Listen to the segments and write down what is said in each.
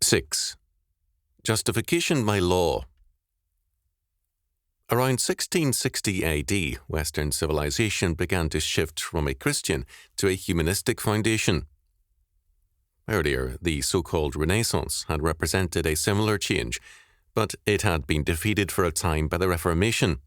6. Justification by law. Around 1660 AD, Western civilization began to shift from a Christian to a humanistic foundation. Earlier, the so-called Renaissance had represented a similar change, but it had been defeated for a time by the Reformation.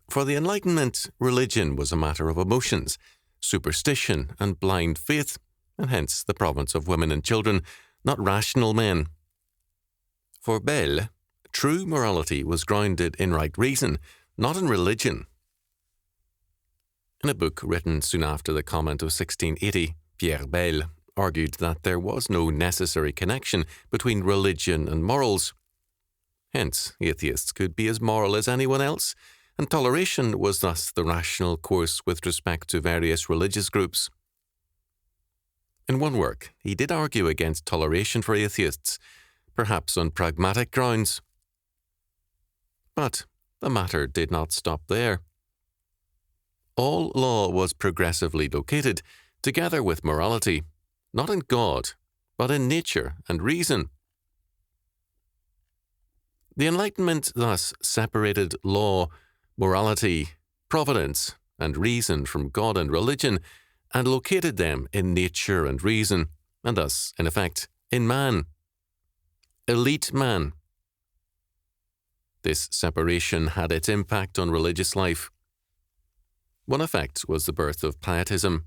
For the Enlightenment, religion was a matter of emotions, superstition, and blind faith, and hence the province of women and children, not rational men. For Bell, true morality was grounded in right reason, not in religion. In a book written soon after the Comment of 1680, Pierre Bell argued that there was no necessary connection between religion and morals. Hence, atheists could be as moral as anyone else, and toleration was thus the rational course with respect to various religious groups. In one work, he did argue against toleration for atheists, perhaps on pragmatic grounds. But the matter did not stop there. All law was progressively located, together with morality, not in God, but in nature and reason. The Enlightenment thus separated law, morality, providence, and reason from God and religion, and located them in nature and reason, and thus, in effect, in man. Elite man. This separation had its impact on religious life. One effect was the birth of pietism.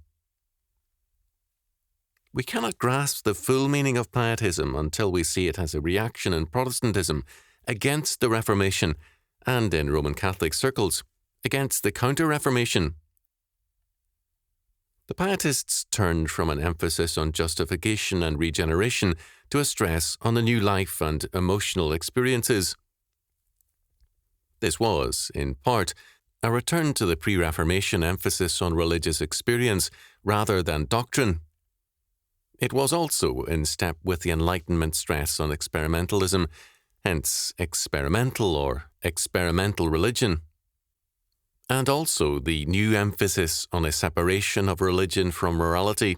We cannot grasp the full meaning of pietism until we see it as a reaction in Protestantism against the Reformation and in Roman Catholic circles against the Counter-Reformation. The pietists turned from an emphasis on justification and regeneration to a stress on the new life and emotional experiences. This was, in part, a return to the pre-Reformation emphasis on religious experience rather than doctrine. It was also in step with the Enlightenment stress on experimentalism, hence experimental or experimental religion, and also the new emphasis on a separation of religion from morality.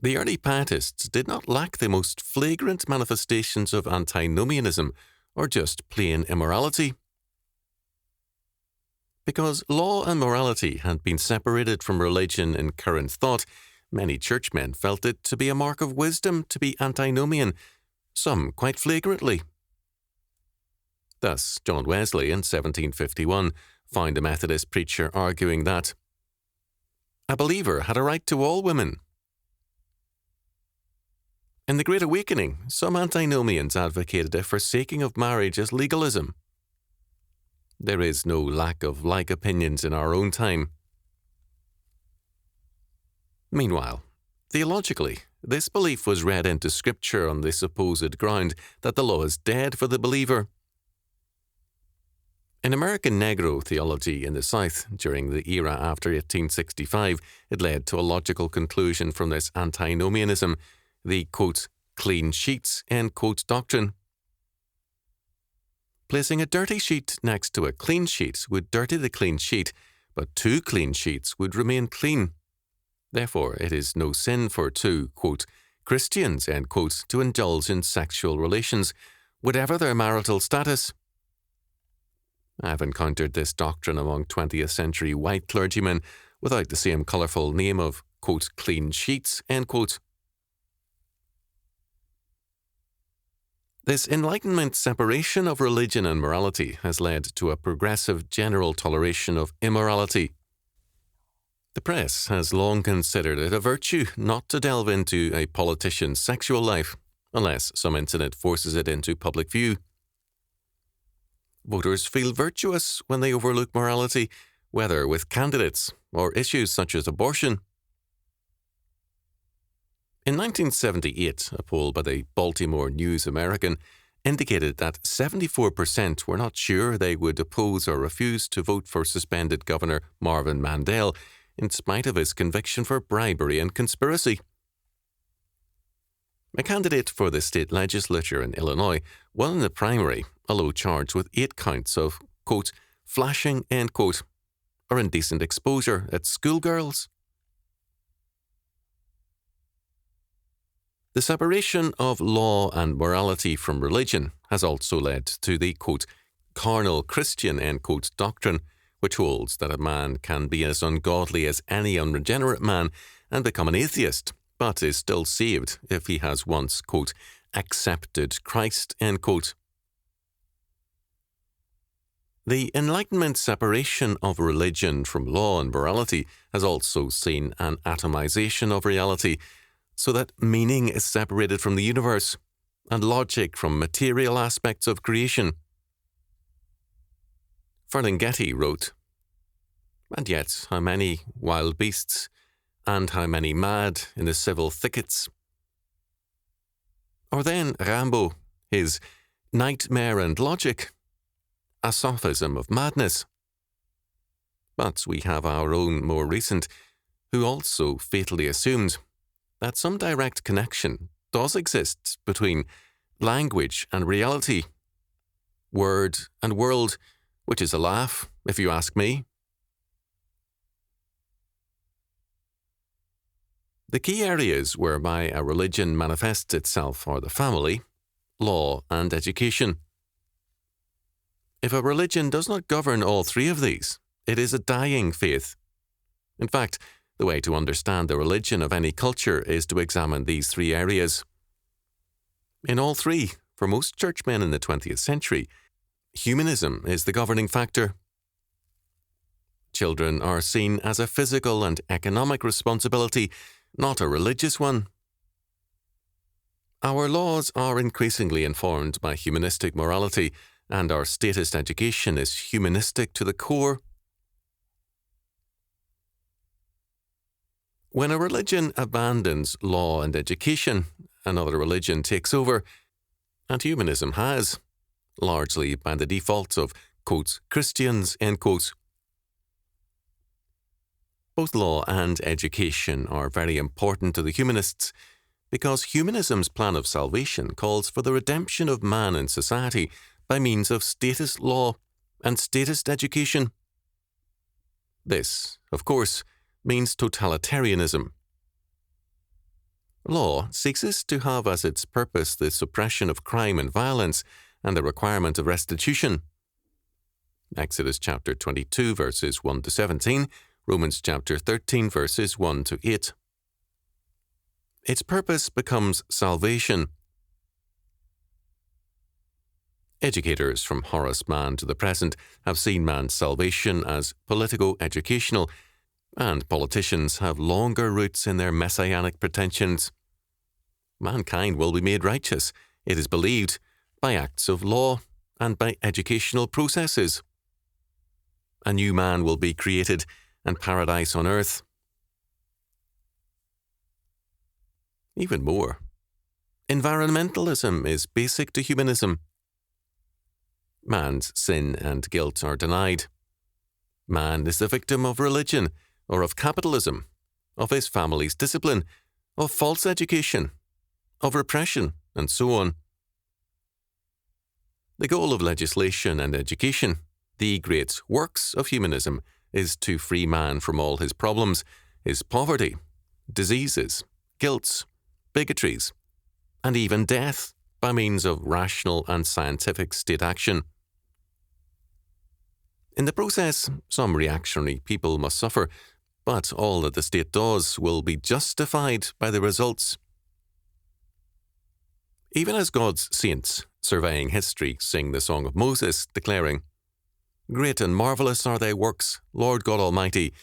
The early pietists did not lack the most flagrant manifestations of antinomianism or just plain immorality. Because law and morality had been separated from religion in current thought, many churchmen felt it to be a mark of wisdom to be antinomian, some quite flagrantly. Thus, John Wesley in 1751 found a Methodist preacher arguing that a believer had a right to all women. In the Great Awakening, some antinomians advocated a forsaking of marriage as legalism. There is no lack of like opinions in our own time. Meanwhile, theologically, this belief was read into Scripture on the supposed ground that the law is dead for the believer. In American Negro theology in the South, during the era after 1865, it led to a logical conclusion from this antinomianism, the, quote, clean sheets, end quote, doctrine. Placing a dirty sheet next to a clean sheet would dirty the clean sheet, but two clean sheets would remain clean. Therefore, it is no sin for two, quote, Christians, end quote, to indulge in sexual relations, whatever their marital status. I have encountered this doctrine among 20th century white clergymen without the same colourful name of, quote, clean sheets, end quote. This Enlightenment separation of religion and morality has led to a progressive general toleration of immorality. The press has long considered it a virtue not to delve into a politician's sexual life, unless some incident forces it into public view. Voters feel virtuous when they overlook morality, whether with candidates or issues such as abortion. In 1978, a poll by the Baltimore News American indicated that 74% were not sure they would oppose or refuse to vote for suspended Governor Marvin Mandel in spite of his conviction for bribery and conspiracy. A candidate for the state legislature in Illinois won in the primary, although charged with 8 counts of, quote, flashing, end quote, or indecent exposure at schoolgirls. The separation of law and morality from religion has also led to the, quote, carnal Christian, end quote, doctrine, which holds that a man can be as ungodly as any unregenerate man and become an atheist, but is still saved if he has once, quote, accepted Christ, end quote. The Enlightenment separation of religion from law and morality has also seen an atomization of reality, so that meaning is separated from the universe, and logic from material aspects of creation. Ferlinghetti wrote, "And yet how many wild beasts, and how many mad in the civil thickets." Or then Rimbaud, his Nightmare and Logic, a sophism of madness. But we have our own more recent, who also fatally assumed that some direct connection does exist between language and reality, word and world, which is a laugh, if you ask me. The key areas whereby a religion manifests itself are the family, law, and education. If a religion does not govern all three of these, it is a dying faith. In fact, the way to understand the religion of any culture is to examine these three areas. In all three, for most churchmen in the 20th century, humanism is the governing factor. Children are seen as a physical and economic responsibility, not a religious one. Our laws are increasingly informed by humanistic morality, and our statist education is humanistic to the core. When a religion abandons law and education, another religion takes over, and humanism has, largely by the default of, quote, Christians, end quote. Both law and education are very important to the humanists, because humanism's plan of salvation calls for the redemption of man in society by means of statist law and statist education. This, of course, means totalitarianism. Law seeks to have as its purpose the suppression of crime and violence and the requirement of restitution. Exodus chapter 22 verses 1 to 17, Romans chapter 13 verses 1 to 8. Its purpose becomes salvation. Educators from Horace Mann to the present have seen man's salvation as politico-educational, and politicians have longer roots in their messianic pretensions. Mankind will be made righteous, it is believed, by acts of law and by educational processes. A new man will be created and paradise on earth. Even more, environmentalism is basic to humanism. Man's sin and guilt are denied. Man is the victim of religion, or of capitalism, of his family's discipline, of false education, of repression, and so on. The goal of legislation and education, the great works of humanism, is to free man from all his problems, his poverty, diseases, guilts, bigotries, and even death by means of rational and scientific state action. In the process, some reactionary people must suffer, but all that the state does will be justified by the results. Even as God's saints, surveying history, sing the Song of Moses, declaring, "Great and marvellous are thy works, Lord God Almighty.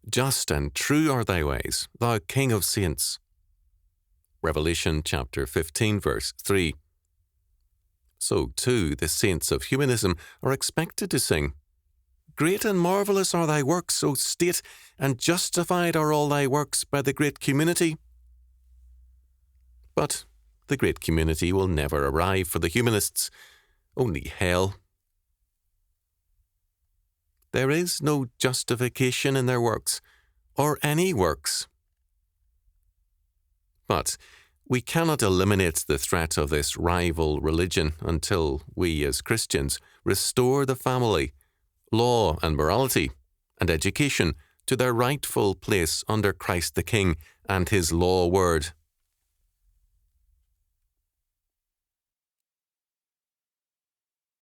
Just and true are thy ways, thou King of saints." Revelation chapter 15, verse 3. So too the saints of humanism are expected to sing, "Great and marvellous are thy works, O state, and justified are all thy works by the great community." But the great community will never arrive for the humanists, only hell. There is no justification in their works, or any works. But we cannot eliminate the threat of this rival religion until we as Christians restore the family, law and morality, and education to their rightful place under Christ the King and his law word.